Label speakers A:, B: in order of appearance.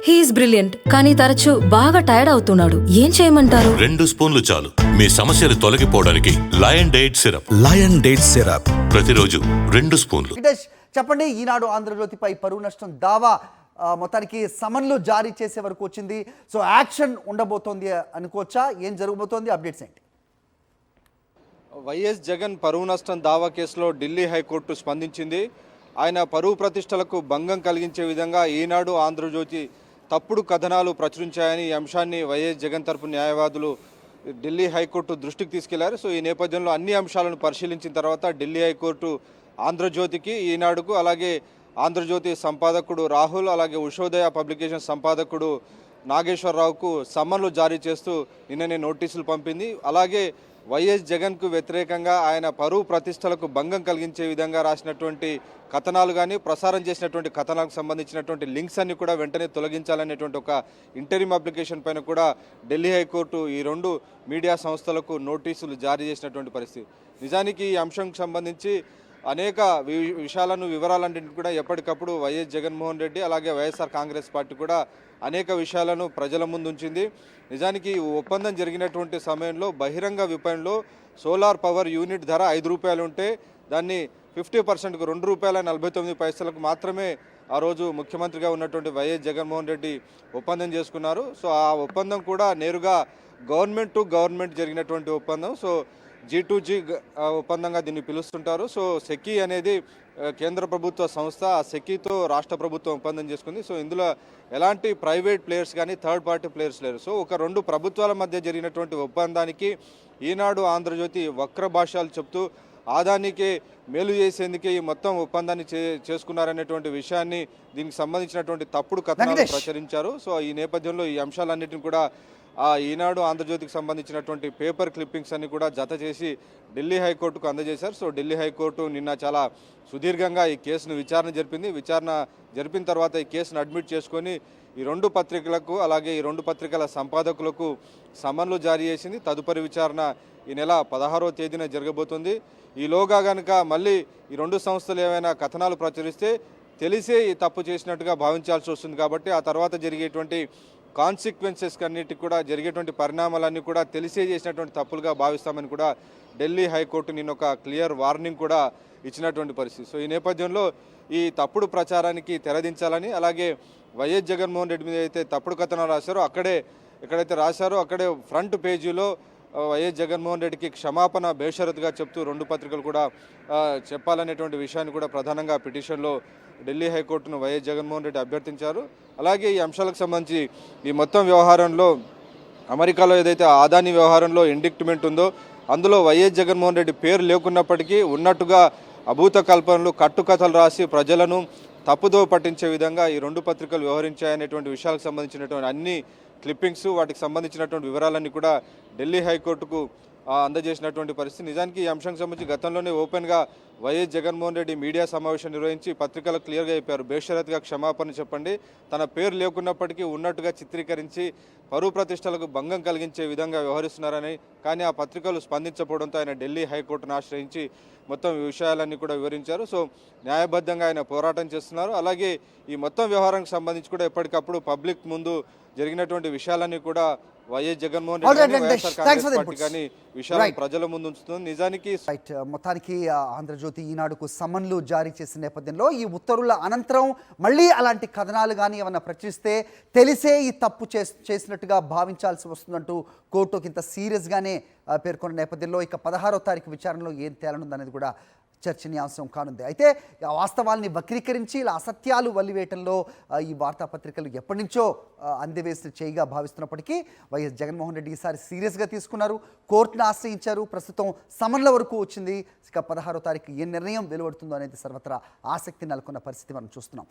A: He's brilliant, కానీ తరచూ బాగా టైర్డ్ అవుతున్నాడు. ఏం చేయమంటారు?
B: 2 స్పూన్లు చాలు మీ సమస్యలు తొలగిపోవడానికి.
C: లయన్ డేట్ సిరప్
B: ప్రతిరోజు 2 స్పూన్లు.
D: చెప్పండి, ఈనాడు ఆంధ్రజ్యోతిపై పరువు నష్టం దావా మొత్తానికి సమన్లు జారీ చేసే వరకు వచ్చింది. సో యాక్షన్ ఉండబోతోంది అనుకోవచ్చా? ఏం జరగబోతోంది? అప్డేట్స్ ఏంటి?
E: వైఎస్ జగన్ పరువు నష్టం దావా కేసులో ఢిల్లీ హైకోర్టు స్పందించింది. ఆయన పరువు ప్రతిష్టలకు భంగం కలిగించే విధంగా ఈనాడు ఆంధ్రజ్యోతి తప్పుడు కథనాలు ప్రచురించాయని ఈ అంశాన్ని వైఎస్ జగన్ తరపు న్యాయవాదులు ఢిల్లీ హైకోర్టు దృష్టికి తీసుకెళ్లారు. సో ఈ నేపథ్యంలో అన్ని అంశాలను పరిశీలించిన తర్వాత ఢిల్లీ హైకోర్టు ఆంధ్రజ్యోతికి, ఈనాడుకు, అలాగే ఆంధ్రజ్యోతి సంపాదకుడు రాహుల్, అలాగే ఉషోదయ పబ్లికేషన్ సంపాదకుడు నాగేశ్వరరావుకు సమన్లు జారీ చేస్తూ నిన్ననే నోటీసులు పంపింది. అలాగే వైఎస్ జగన్కు వ్యతిరేకంగా ఆయన పరువు ప్రతిష్టలకు భంగం కలిగించే విధంగా రాసినటువంటి కథనాలు కానీ, ప్రసారం చేసినటువంటి కథనాలకు సంబంధించినటువంటి లింక్స్ అన్ని కూడా వెంటనే తొలగించాలనేటువంటి ఒక ఇంటరిమ్ అప్లికేషన్ పైన కూడా ఢిల్లీ హైకోర్టు ఈ 2 మీడియా సంస్థలకు నోటీసులు జారీ చేసినటువంటి పరిస్థితి. నిజానికి ఈ అంశంకు సంబంధించి అనేక విషయాలను, వివరాలన్నింటినీ కూడా ఎప్పటికప్పుడు వైఎస్ జగన్మోహన్ రెడ్డి అలాగే వైఎస్ఆర్ కాంగ్రెస్ పార్టీ కూడా అనేక విషయాలను ప్రజల ముందు ఉంచింది. నిజానికి ఒప్పందం జరిగినటువంటి సమయంలో బహిరంగ విపణిలో సోలార్ పవర్ యూనిట్ ధర 5 రూపాయలు ఉంటే దాన్ని 50%కు ₹2.49 మాత్రమే ఆ రోజు ముఖ్యమంత్రిగా ఉన్నటువంటి వైఎస్ జగన్మోహన్ రెడ్డి ఒప్పందం చేసుకున్నారు. సో ఆ ఒప్పందం కూడా నేరుగా గవర్నమెంట్ టు గవర్నమెంట్ జరిగినటువంటి ఒప్పందం. సో G2G ఒప్పందంగా దీన్ని పిలుస్తుంటారు. సో సెకీ అనేది కేంద్ర ప్రభుత్వ సంస్థ, ఆ సెకీతో రాష్ట్ర ప్రభుత్వం ఒప్పందం చేసుకుంది. సో ఇందులో ఎలాంటి ప్రైవేట్ ప్లేయర్స్ కానీ థర్డ్ పార్టీ ప్లేయర్స్ లేరు. సో ఒక 2 ప్రభుత్వాల మధ్య జరిగినటువంటి ఒప్పందానికి ఈనాడు ఆంధ్రజ్యోతి వక్ర భాషలు చెప్తూ ఆదానికి మేలు చేసేందుకే ఈ మొత్తం ఒప్పందాన్ని చేసుకున్నారనేటువంటి విషయాన్ని, దీనికి సంబంధించినటువంటి తప్పుడు కథనాలు ప్రచురించారు. సో ఈ నేపథ్యంలో ఈ అంశాలన్నింటినీ కూడా ఈనాడు ఆంధ్రజ్యోతికి సంబంధించినటువంటి పేపర్ క్లిప్పింగ్స్ అన్ని కూడా జత చేసి ఢిల్లీ హైకోర్టుకు అందజేశారు. సో ఢిల్లీ హైకోర్టు నిన్న చాలా సుదీర్ఘంగా ఈ కేసును విచారణ జరిపింది. విచారణ జరిపిన తర్వాత ఈ కేసును అడ్మిట్ చేసుకొని ఈ 2 పత్రికలకు, అలాగే ఈ 2 పత్రికల సంపాదకులకు సమన్లు జారీ చేసింది. తదుపరి విచారణ ఈ నెల 16వ తేదీన జరగబోతుంది. ఈలోగా కనుక మళ్ళీ ఈ 2 సంస్థలు ఏమైనా కథనాలు ప్రచురిస్తే తెలిసే ఈ తప్పు చేసినట్టుగా భావించాల్సి వస్తుంది. కాబట్టి ఆ తర్వాత జరిగేటువంటి కాన్సిక్వెన్సెస్ అన్నిటికి కూడా, జరిగేటువంటి పరిణామాలన్నీ కూడా తెలిసే చేసినటువంటి తప్పులుగా భావిస్తామని కూడా ఢిల్లీ హైకోర్టు నిన్న ఒక క్లియర్ వార్నింగ్ కూడా ఇచ్చినటువంటి పరిస్థితి. సో ఈ నేపథ్యంలో ఈ తప్పుడు ప్రచారానికి తెరదించాలని, అలాగే వైఎస్ జగన్మోహన్ రెడ్డి మీద అయితే తప్పుడు కథనాలు రాశారో ఎక్కడైతే రాశారో అక్కడే ఫ్రంట్ పేజీలో వైఎస్ జగన్మోహన్ రెడ్డికి క్షమాపణ బేషరతుగా చెప్తూ 2 పత్రికలు కూడా చెప్పాలనేటువంటి విషయాన్ని కూడా ప్రధానంగా పిటిషన్లో ఢిల్లీ హైకోర్టును వైఎస్ జగన్మోహన్ రెడ్డి అభ్యర్థించారు. అలాగే ఈ అంశాలకు సంబంధించి ఈ మొత్తం వ్యవహారంలో అమెరికాలో ఏదైతే ఆదాని వ్యవహారంలో ఇండిక్ట్మెంట్ ఉందో అందులో వైఎస్ జగన్మోహన్ రెడ్డి పేరు లేకున్నప్పటికీ ఉన్నట్టుగా అభూత కల్పనలు, కట్టుకథలు రాసి ప్రజలను తప్పుదో పట్టించే విధంగా ఈ 2 పత్రికలు వ్యవహరించాయనేటువంటి విషయాలకు సంబంధించినటువంటి అన్ని క్లిప్పింగ్స్, వాటికి సంబంధించినటువంటి వివరాలన్నీ కూడా ఢిల్లీ హైకోర్టుకు అందజేసినటువంటి పరిస్థితి. నిజానికి ఈ అంశానికి సంబంధించి గతంలోనే ఓపెన్గా వైఎస్ జగన్మోహన్ రెడ్డి మీడియా సమావేశం నిర్వహించి పత్రికలకు క్లియర్గా చెప్పారు, బేషరతుగా క్షమాపణ చెప్పండి, తన పేరు లేకున్నప్పటికీ ఉన్నట్టుగా చిత్రీకరించి పరువు ప్రతిష్టలకు భంగం కలిగించే విధంగా వ్యవహరిస్తున్నారని. కానీ ఆ పత్రికలు స్పందించకపోవడంతో ఆయన ఢిల్లీ హైకోర్టును ఆశ్రయించి మొత్తం విషయాలన్నీ కూడా వివరించారు. సో న్యాయబద్ధంగా ఆయన పోరాటం చేస్తున్నారు. అలాగే ఈ మొత్తం వ్యవహారానికి సంబంధించి కూడా ఎప్పటికప్పుడు పబ్లిక్ ముందు జరిగినటువంటి విషయాలన్నీ కూడా వైఎస్ జగన్మోహన్ రెడ్డి కానీ విషయాలు ప్రజల ముందు ఉంచుతుంది. నిజానికి
D: మొత్తానికి ఆంధ్రజ్యోతి ఈనాడుకు సమన్లు జారీ చేసిన నేపథ్యంలో ఈ ఉత్తర్వుల అనంతరం మళ్ళీ అలాంటి కథనాలు కానీ ఏమన్నా ప్రచురిస్తే తెలిసే ఈ తప్పు చేసినట్టుగా భావించాల్సి వస్తుందంటూ కోర్టుకి ఇంత సీరియస్గానే పేర్కొన్న నేపథ్యంలో ఇక 16వ తారీఖు విచారణలో ఏం తేలనుంది అనేది కూడా చర్చనీయాంశం కానుంది. అయితే వాస్తవాల్ని వక్రీకరించి ఇలా అసత్యాలు వల్లివేయటంలో ఈ వార్తాపత్రికలు ఎప్పటి నుంచో అందివేసిన చేయిగా భావిస్తున్నప్పటికీ వైఎస్ జగన్మోహన్ రెడ్డి ఈసారి సీరియస్గా తీసుకున్నారు, కోర్టును ఆశ్రయించారు. ప్రస్తుతం సమన్ల వరకు వచ్చింది. ఇక 16వ తారీఖు ఏ నిర్ణయం వెలువడుతుందో అనేది సర్వత్రా ఆసక్తి నెలకొన్న పరిస్థితి మనం చూస్తున్నాం.